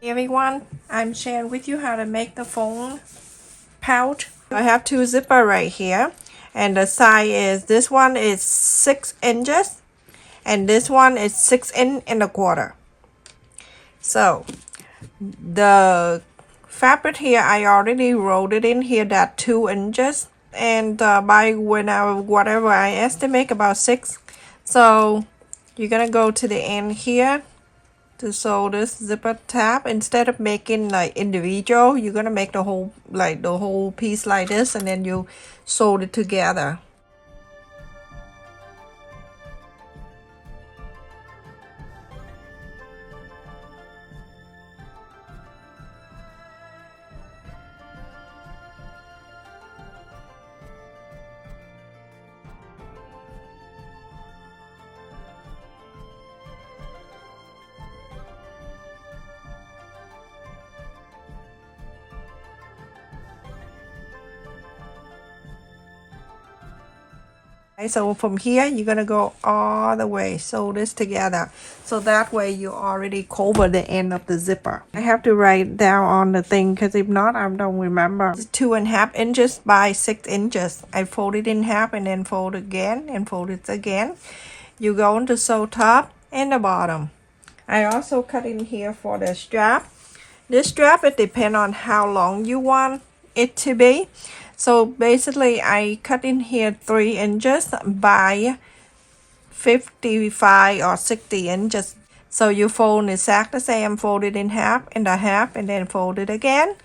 Hey everyone, I'm sharing with you how to make the phone pouch. I have two zipper right here, and the size is, this one is 6 inches and this one is 6 1/4. So the fabric here, I already wrote it in here that 2 inches, and by whatever I estimate about 6. So you're gonna go to the end here to sew this zipper tab. Instead of making like individual, you're gonna make the whole piece like this, and then you sew it together. Okay, so from here you're gonna go all the way, sew this together, so that way you already cover the end of the zipper. I have to write down on the thing because if not I don't remember. It's 2.5 inches by 6 inches. I fold it in half and then fold again and fold it again. You're going to sew top and the bottom. I also cut in here for the strap. This strap, it depends on how long you want it to be. So basically I cut in here 3 inches by 55 or 60 inches. So you fold exactly the same, fold it in half and a half and then fold it again.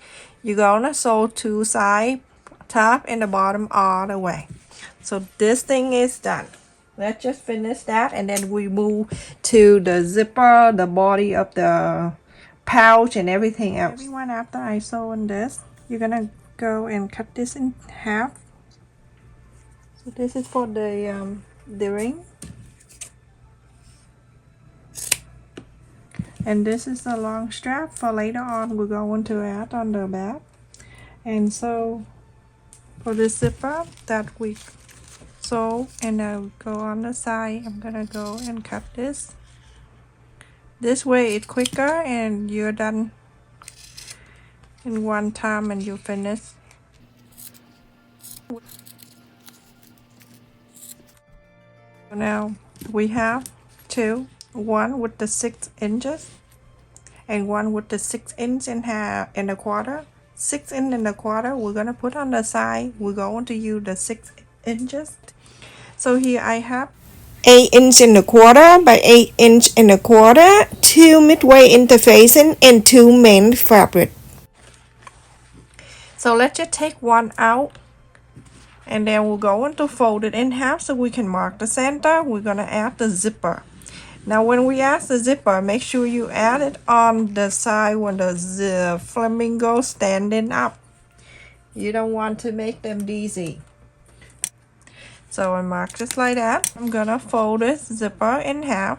You're gonna sew two sides, top and the bottom all the way. So this thing is done. Let's just finish that and then we move to the zipper, the body of the pouch and everything else. Everyone, after I sew on this, you're gonna go and cut this in half. So this is for the ring, and this is the long strap for later on we're going to add on the back. And so for the zipper that we sew and I'll go on the side, I'm gonna go and cut this. This way it's quicker and you're done in one time and you finish. Now we have two, one with the 6 inches and one with the 6 inch and a quarter. 6 inch and a quarter we're gonna put on the side. We're going to use the 6 inches. So here I have 8 inch and a quarter by 8 inch and a quarter, two midway interfacing and two main fabric. So let's just take one out and then we're going to fold it in half so we can mark the center. We're gonna add the zipper. Now when we add the zipper, make sure you add it on the side when the flamingo standing up. You don't want to make them dizzy. So I mark just like that. I'm gonna fold this zipper in half.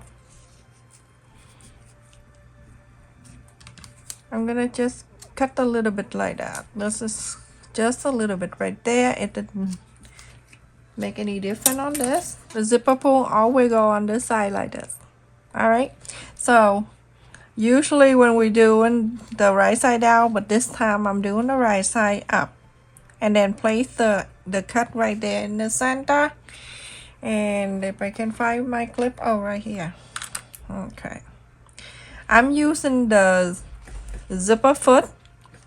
I'm gonna just cut a little bit like that. This is just a little bit right there. It didn't make any difference on this. The zipper pull always go on this side like this. Alright, so usually when we're doing the right side down, but this time I'm doing the right side up. And then place the cut right there in the center. And if I can find my clip, oh, right here. Okay, I'm using the zipper foot,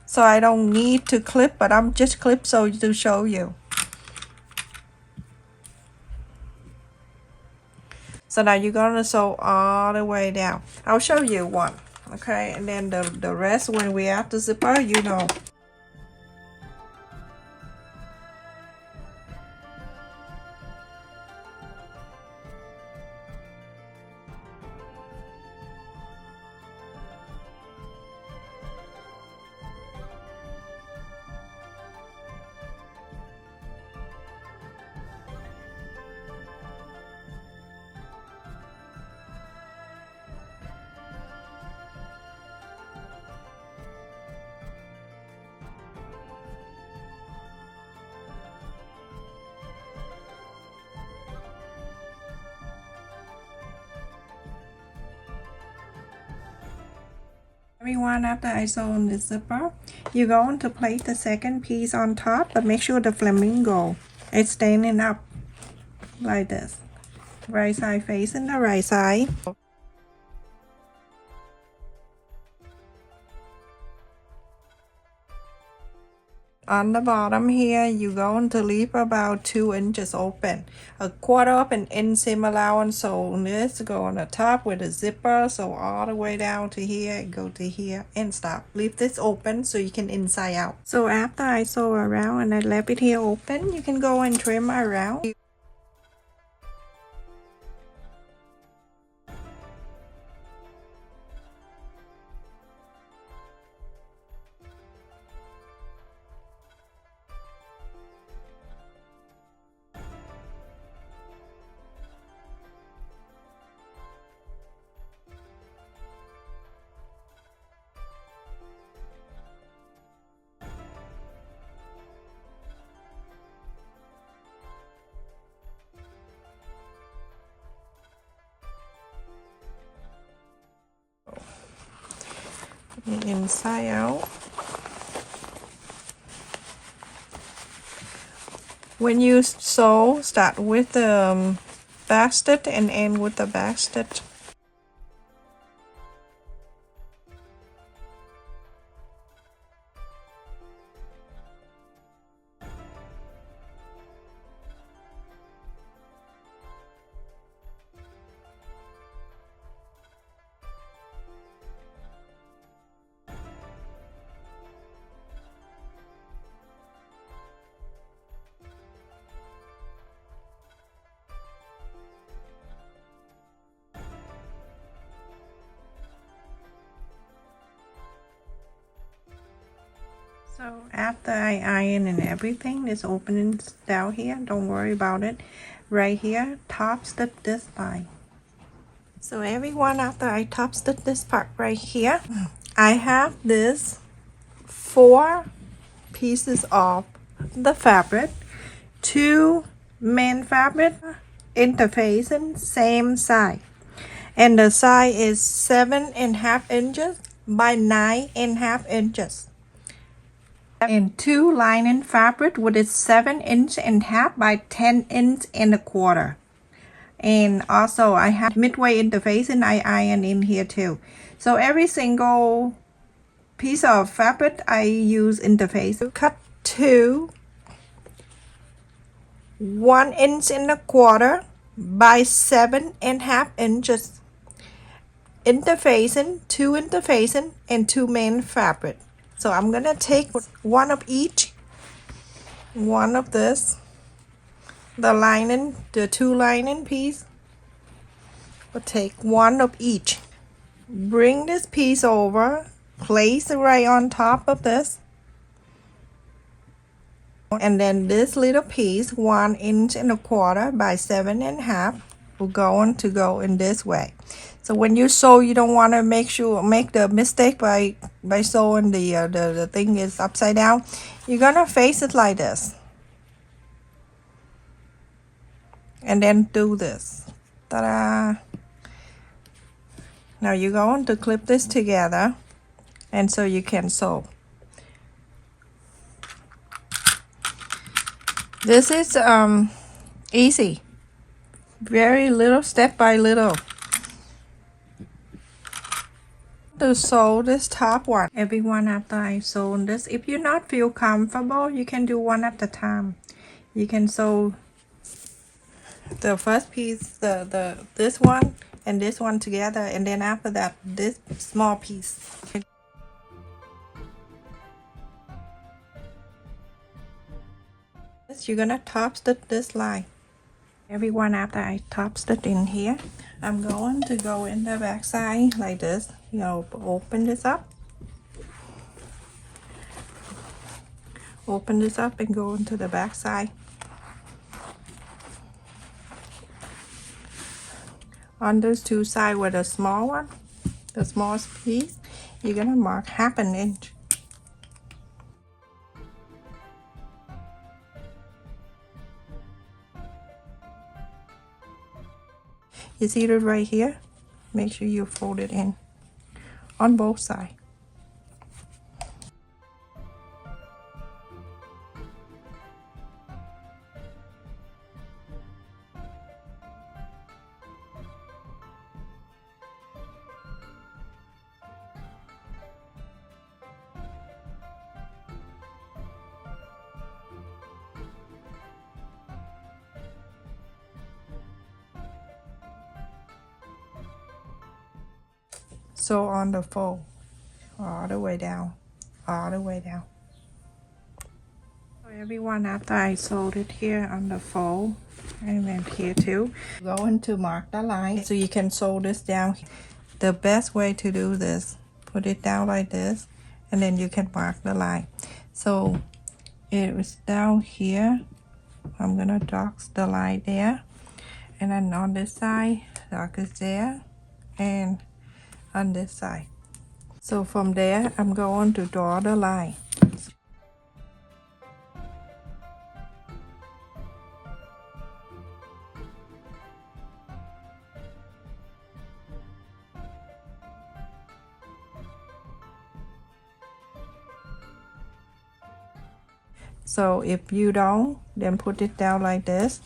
so I don't need to clip, but I'm just clip so to show you. So now you're gonna sew all the way down. I'll show you one, okay, and then the rest when we add the zipper, you know. Everyone, after I sew on the zipper, you're going to place the second piece on top, but make sure the flamingo is standing up like this. Right side facing the right side. On the bottom here, you're going to leave about 2 inches open. A quarter of an inch seam allowance, so this go on the top with a zipper, so all the way down to here, go to here and stop. Leave this open so you can inside out. So after I sew around and I left it here open, you can go and trim around. Inside out. When you sew, start with the back stitch and end with the back stitch. So after I iron and everything, this opening down here, don't worry about it. Right here, top stitch this line. So everyone, after I top stitch this part right here, I have this 4 pieces of the fabric, 2 main fabric interfacing same side, and the side is 7.5 inches by 9.5 inches. And 2 lining fabric with its 7.5 by 10.25 inches. And also I have midway interfacing I iron in here too. So every single piece of fabric I use interface. Cut to 1.25 inches by 7.5 inches. Interfacing, 2 interfacing, and 2 main fabric. So I'm gonna take one of each, one of this, the lining, the 2 lining piece. We'll take one of each. Bring this piece over, place it right on top of this, and then this little piece, 1.25 inches by 7.5, will go in this way. So when you sew, you don't want to make the mistake by sewing the thing is upside down. You're gonna face it like this, and then do this. Ta-da! Now you're going to clip this together, and so you can sew. This is easy, very little, step by little. To sew this top one, everyone, after I sew this, if you not feel comfortable, you can do one at a time. You can sew the first piece, this one and this one together, and then after that this small piece. You're gonna top stitch this line. Everyone, after I top stitch in here, I'm going to go in the back side like this. You know, open this up, and go into the back side. On those 2 sides with the small one, the smallest piece, you're gonna mark 1/2 inch. You see it right here? Make sure you fold it in on both sides. sew on the fold all the way down, all the way down. So everyone, after I sewed it here on the fold and then here too, going to mark the line so you can sew this down. The best way to do this, put it down like this, and then you can mark the line. So it was down here. I'm gonna dark the line there, and then on this side dark is there, and on this side. So from there I'm going to draw the line. So if you don't, then put it down like this.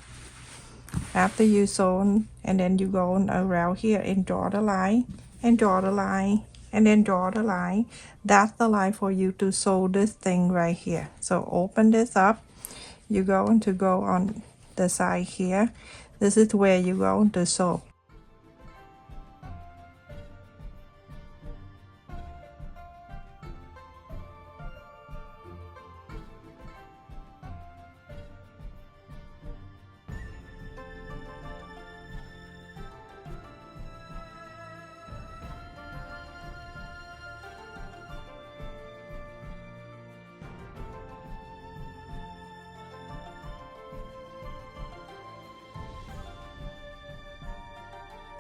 After you sew, and then you go around here and draw the line, and draw the line, and then draw the line. That's the line for you to sew this thing right here. So open this up. You're going to go on the side here. This is where you're going to sew.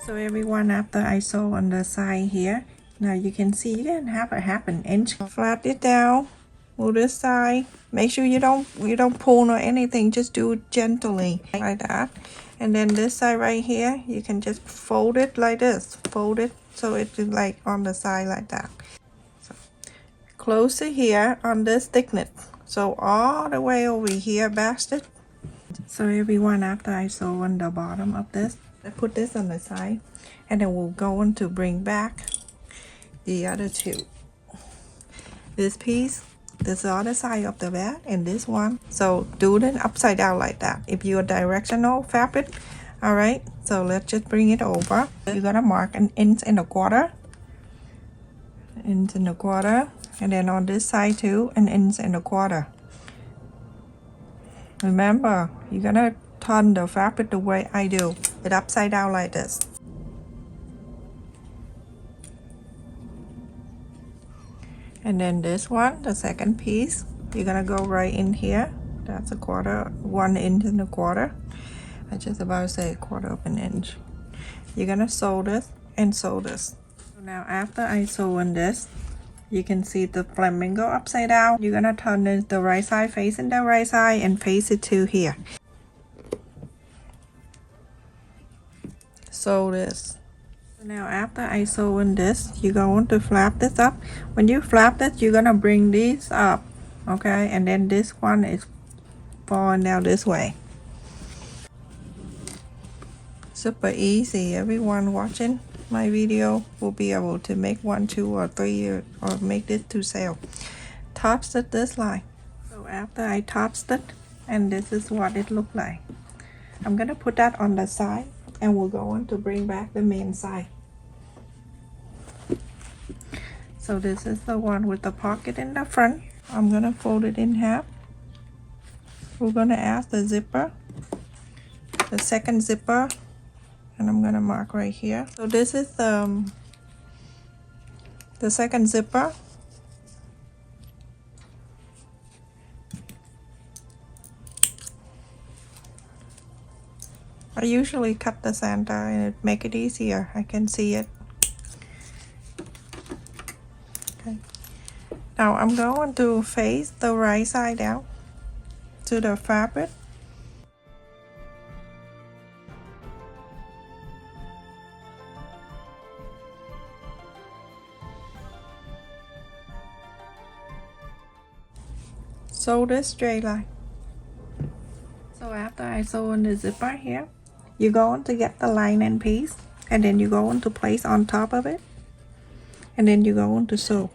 So everyone, after I sew on the side here, now you can see you can have a half an inch. Flat it down, move this side. Make sure you don't pull or anything. Just do it gently like that. And then this side right here, you can just fold it like this. Fold it so it's like on the side like that. So close it here on this thickness. So all the way over here, bastard. So everyone, after I sew on the bottom of this, I put this on the side, and then we'll go on to bring back the other two. This piece, this other side of the bag, and this one. So do it upside down like that. If you're directional fabric, all right. So let's just bring it over. You're gonna mark an inch and a quarter, inch and a quarter, and then on this side too, an inch and a quarter. Remember, you're gonna turn the fabric the way I do it, upside down like this. And then this one, the second piece, you're gonna go right in here. That's a quarter, 1 inch and a quarter. I just about to say a quarter of an inch. You're gonna sew this and sew this. So now after I sew on this, you can see the flamingo upside down. You're gonna turn it the right side, facing the right side, and face it to here. Sew this. So now after I sew in this, you're going to flap this up. When you flap this, you're gonna bring these up, okay? And then this one is falling down this way. Super easy. Everyone watching my video will be able to make 1, 2, or 3, or make this to sale. Top stitch this line. So after I top stitch, and this is what it looked like. I'm gonna put that on the side, and we're going to bring back the main side. So this is the one with the pocket in the front. I'm gonna fold it in half. We're gonna add the zipper, the second zipper, and I'm gonna mark right here. So this is the second zipper. I usually cut the center and it make it easier. I can see it. Okay. Now I'm going to face the right side down to the fabric. Sew this straight line. So after I sew on the zipper here, you're going to get the lining piece, and then you're going to place on top of it, and then you're going to sew.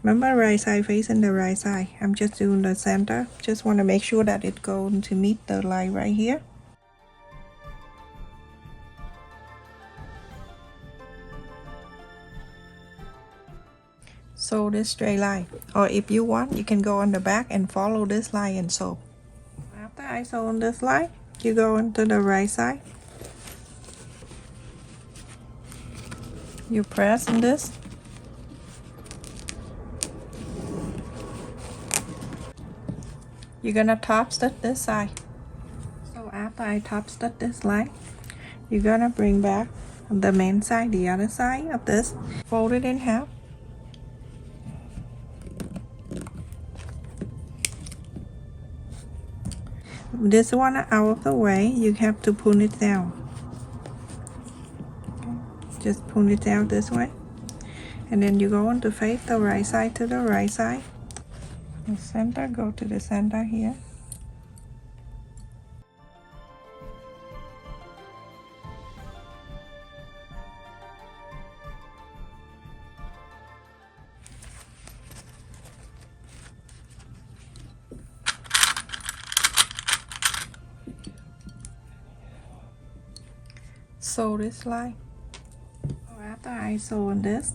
Remember, right side facing the right side. I'm just doing the center. Just want to make sure that it's going to meet the line right here. sew this straight line, or if you want you can go on the back and follow this line and sew. After I sew on this line, you go into the right side, you press on this, you're gonna top stitch this side. So after I top stitch this line, you're gonna bring back the main side, the other side of this, fold it in half. This one out of the way, you have to pull it down. Okay. Just pull it down this way, and then you go on to face the right side to the right side. The center, go to the center here. Sew this line. So after I sew on this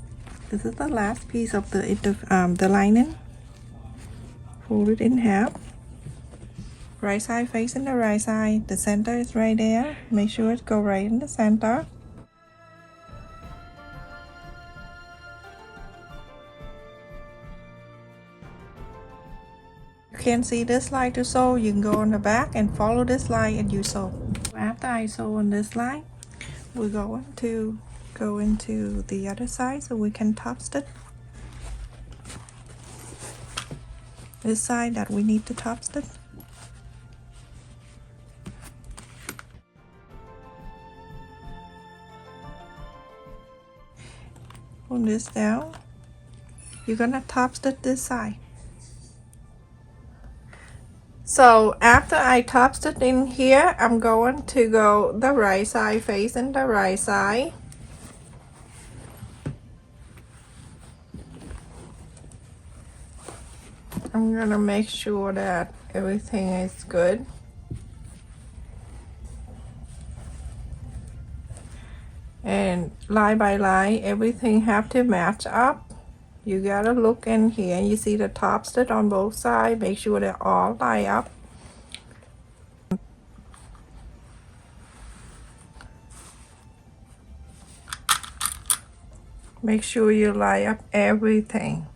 is the last piece of the lining. Fold it in half. Right side facing the right side. The center is right there. Make sure it go right in the center. You can't see this line to sew, you can go on the back and follow this line and you sew. After I sew on this line, we're going to go into the other side so we can top stitch. This side that we need to top stitch. Pull this down. You're gonna top stitch this side. So after I top stitch in here, I'm going to go the right side, facing the right side. I'm gonna make sure that everything is good. And line by line, everything have to match up. You gotta look in here, you see the top stitch on both sides, make sure they all line up. Make sure you line up everything.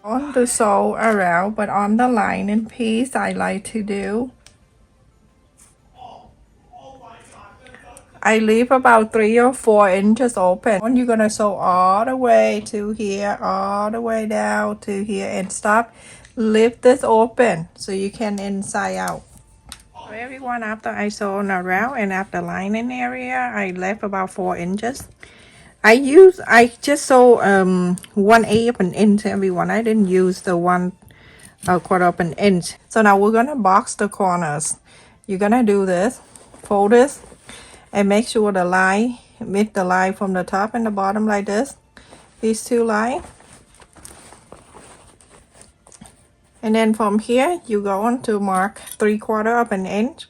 On the sew around, but on the lining piece I like to do, I leave about 3 or 4 inches open. And you're gonna sew all the way to here, all the way down to here and stop. Leave this open so you can inside out. So everyone, after I sew around and after lining area, I left about 4 inches. I just sew 1/8 of an inch, everyone. I didn't use the 1/4 of an inch. So now we're gonna box the corners. You're gonna do this, fold this, and make sure the line meet the line from the top and the bottom like this. These two lines. And then from here, you go on to mark 3/4 of an inch.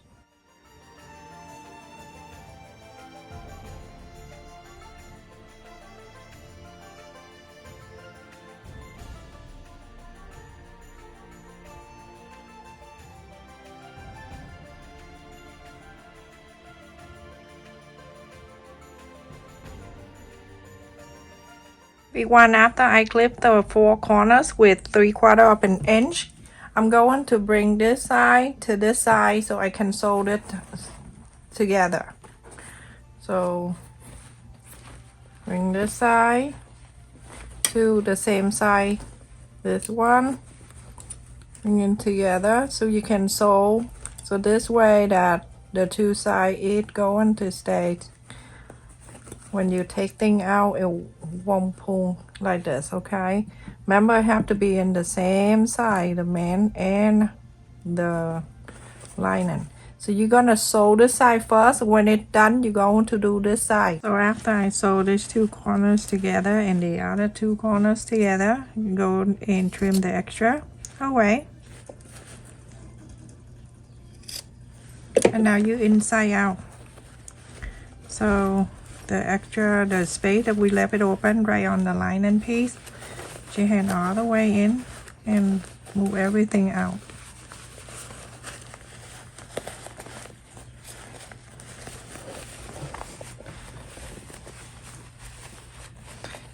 One after I clip the 4 corners with 3/4 of an inch, I'm going to bring this side to this side so I can sew it together. So Bring this side to the same side, this one, bring them together so you can sew. So this way that the two sides is going to stay. When you take thing out, it won't pull like this, okay? Remember, it have to be in the same side, the man and the lining. So you're gonna sew this side first. When it's done, you're going to do this side. So after I sew these two corners together and the other two corners together, you go and trim the extra away. And now you inside out. So the space that we left it open right on the lining piece, put your hand all the way in and move everything out.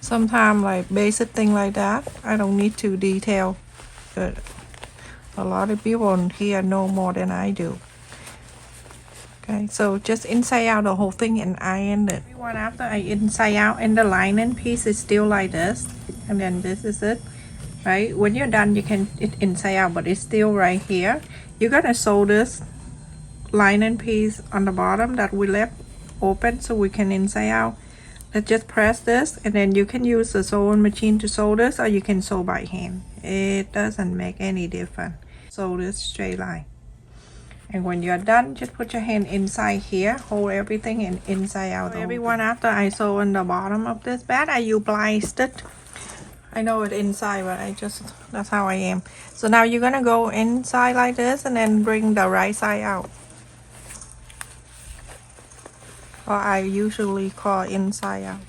Sometimes like basic thing like that, I don't need to detail, but a lot of people here know more than I do. Okay, so just inside out the whole thing and iron it. Everyone, after I inside out and the lining piece is still like this, and then this is it, right? When you're done, you can it inside out, but it's still right here. You're gonna sew this lining piece on the bottom that we left open so we can inside out. Let's just press this, and then you can use the sewing machine to sew this, or you can sew by hand. It doesn't make any difference. Sew this straight line. And when you're done, just put your hand inside here, hold everything and inside out. So everyone, after I sew on the bottom of this bag, I use blind stitch. I know it inside, but that's how I am. So now you're gonna go inside like this and then bring the right side out. Or I usually call inside out.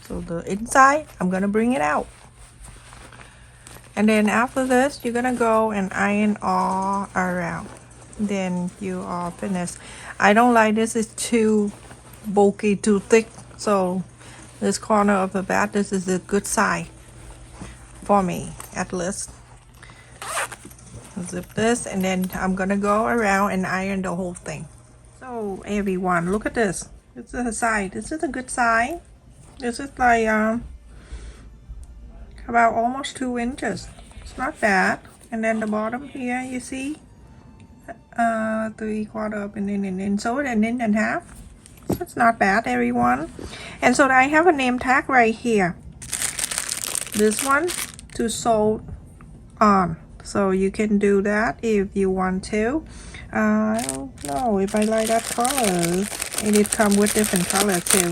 So the inside, I'm gonna bring it out. And then after this, you're gonna go and iron all around. Then you are finished. I don't like this, it's too bulky, too thick. So this corner of the bag, this is a good side for me, at least. Zip this, and then I'm gonna go around and iron the whole thing. So everyone, look at this. This is a side. This is a good side. This is like about almost 2 inches. It's not bad. And then the bottom here, you see, 3/4 up and then sew it an inch and a half. So it's not bad, everyone. And so I have a name tag right here. This one to sew on. So you can do that if you want to. I don't know if I like that color. And it comes with different color too.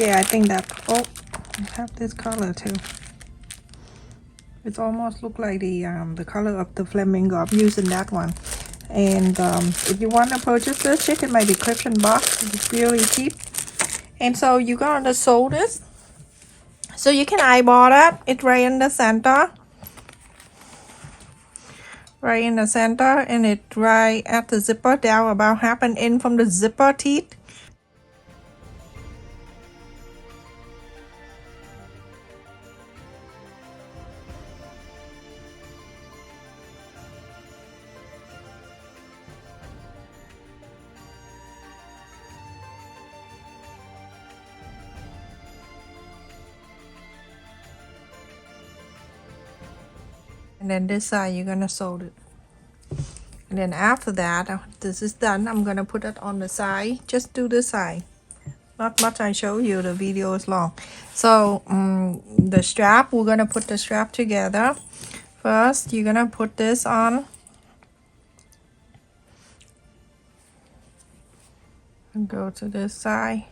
Yeah, I think that, oh, I have this color too. It's almost look like the color of the flamingo. I'm using that one. And if you want to purchase this, check in my description box. It's really cheap. And so you're gonna sew this. So you can eyeball that. It's right in the center. Right in the center, and it's right at the zipper, down about half an inch from the zipper teeth. And then this side you're gonna sew it. And then after that, this is done, I'm gonna put it on the side. Just do this side. Not much I show you, the video is long. So the strap, we're gonna put the strap together. First, you're gonna put this on. And go to this side.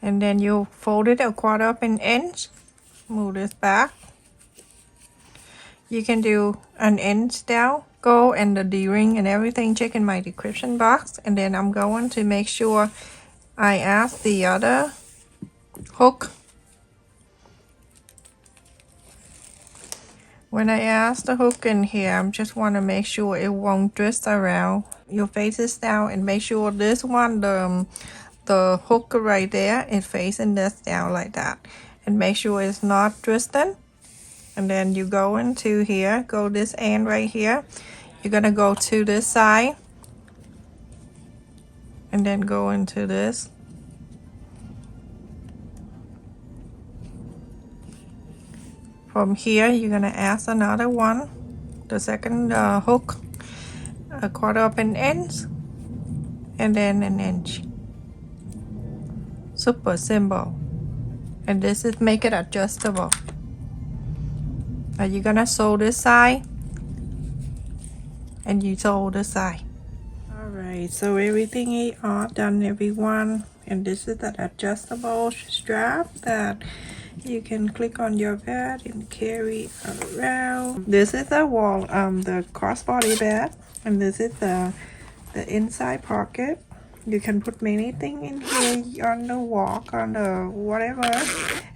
And then you fold it 1/4 of an inch. Move this back. You can do an inch down. Go and the D-ring and everything, check in my description box. And then I'm going to make sure I add the other hook. When I add the hook in here, I just want to make sure it won't twist around. Your face is down, and make sure this one, the hook right there is facing this down like that, and make sure it's not twisting. And then you go into here, go this end right here, you're gonna go to this side and then go into this. From here you're gonna add another one, the second hook, a 1/4 inch, and then an inch. Super simple. And this is make it adjustable. Now you're gonna sew this side and you sew this side. Alright, so everything is all done, everyone. And this is that adjustable strap that you can click on your bed and carry around. This is the wall, the crossbody bed, and this is the inside pocket. You can put many things in here on the walk, on the whatever.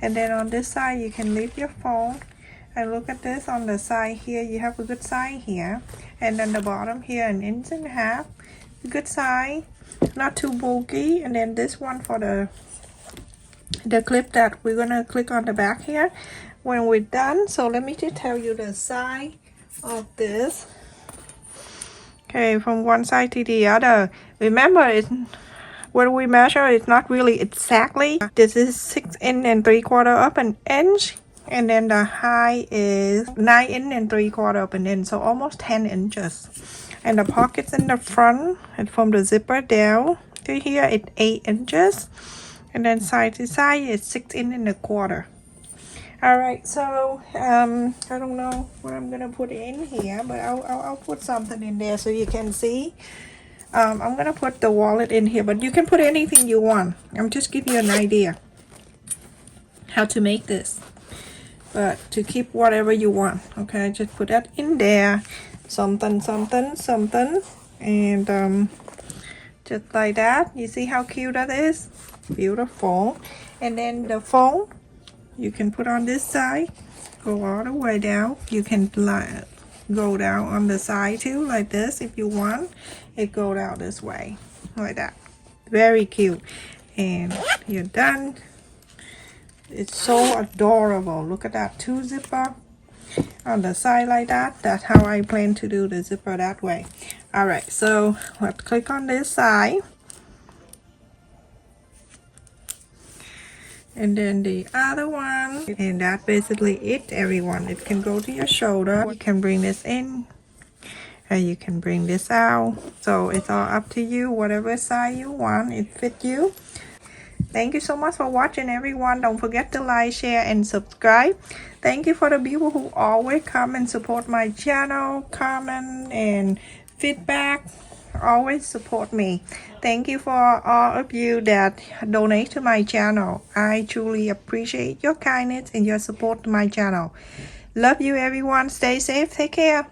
And then on this side you can leave your phone. And look at this on the side here, you have a good size here. And then the bottom here, 1.5 inches. Good size, not too bulky. And then this one for the clip that we're gonna click on the back here when we're done. So let me just tell you the size of this. Okay, from one side to the other. Remember, it's when we measure, it's not really exactly. This is 6 3/4 of an inch, and then the height is 9 3/4 of an inch, so almost 10 inches. And the pockets in the front, and from the zipper down to here, it's 8 inches, and then side to side is 6 1/4. All right, so I don't know what I'm gonna put in here, but I'll put something in there so you can see. I'm gonna put the wallet in here, but you can put anything you want. I'm just giving you an idea how to make this, but to keep whatever you want. Okay, just put that in there, something, and just like that. You see how cute that is? Beautiful. And then the phone you can put on this side, go all the way down. You can go down on the side too, like this. If you want it, go down this way like that. Very cute. And you're done. It's so adorable. Look at that, 2 zipper on the side like that. That's how I plan to do the zipper, that way. All right, so let's click on this side. And then the other one, and that's basically it, everyone. It can go to your shoulder. You can bring this in, and you can bring this out. So it's all up to you, whatever size you want, it fit you. Thank you so much for watching, everyone. Don't forget to like, share, and subscribe. Thank you for the people who always come and support my channel, comment and feedback. Always support me. Thank you for all of you that donate to my channel. I truly appreciate your kindness and your support to my channel. Love you, everyone. Stay safe. Take care.